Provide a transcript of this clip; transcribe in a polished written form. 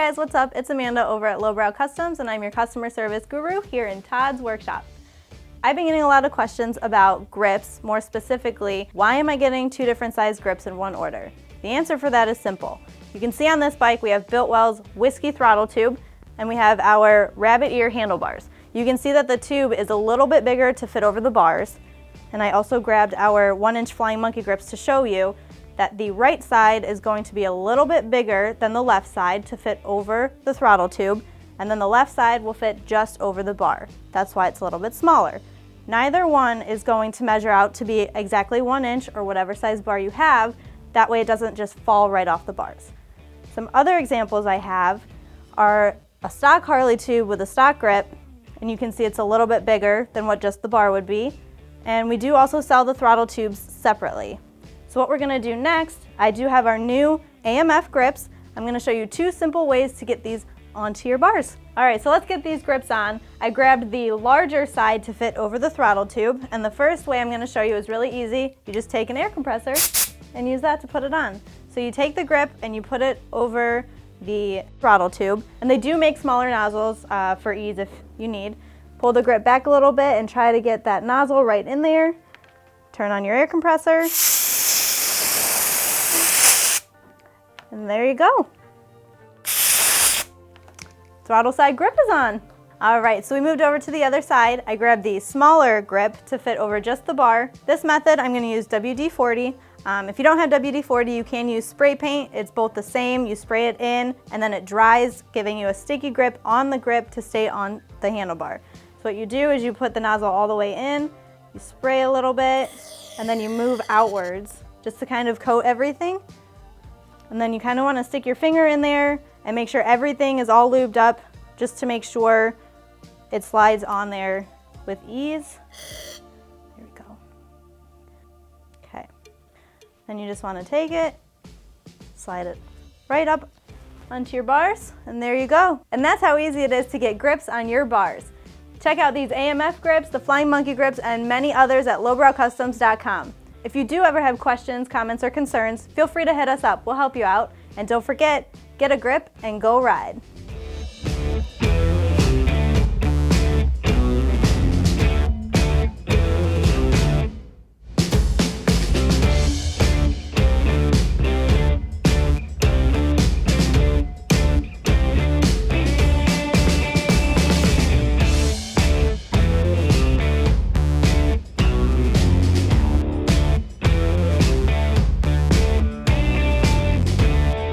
guys, what's up? It's Amanda over at Lowbrow Customs, and I'm your customer service guru here in Todd's workshop. I've been getting a lot of questions about grips, more specifically, why am I getting two different size grips in one order? The answer for that is simple. You can see on this bike we have Biltwell's whiskey throttle tube, and we have our rabbit ear handlebars. You can see that the tube is a little bit bigger to fit over the bars, and I also grabbed our 1-inch flying monkey grips to show you that the right side is going to be a little bit bigger than the left side to fit over the throttle tube, and then the left side will fit just over the bar. That's why it's a little bit smaller. Neither one is going to measure out to be exactly 1 inch or whatever size bar you have. That way it doesn't just fall right off the bars. Some other examples I have are a stock Harley tube with a stock grip, and you can see it's a little bit bigger than what just the bar would be. And we do also sell the throttle tubes separately. So what we're gonna do next, I do have our new AMF grips. I'm gonna show you two simple ways to get these onto your bars. All right, so let's get these grips on. I grabbed the larger side to fit over the throttle tube, and the first way I'm gonna show you is really easy. You just take an air compressor and use that to put it on. So you take the grip and you put it over the throttle tube, and they do make smaller nozzles for ease if you need. Pull the grip back a little bit and try to get that nozzle right in there. Turn on your air compressor. And there you go. Throttle side grip is on. All right, so we moved over to the other side. I grabbed the smaller grip to fit over just the bar. This method, I'm gonna use WD-40. If you don't have WD-40, you can use spray paint. It's both the same. You spray it in and then it dries, giving you a sticky grip on the grip to stay on the handlebar. So what you do is you put the nozzle all the way in, you spray a little bit, and then you move outwards just to kind of coat everything. And then you kind of want to stick your finger in there and make sure everything is all lubed up, just to make sure it slides on there with ease. There we go. Okay. Then you just want to take it, slide it right up onto your bars, and there you go. And that's how easy it is to get grips on your bars. Check out these AMF grips, the Flying Monkey grips, and many others at lowbrowcustoms.com. If you do ever have questions, comments, or concerns, feel free to hit us up. We'll help you out. And don't forget, get a grip and go ride.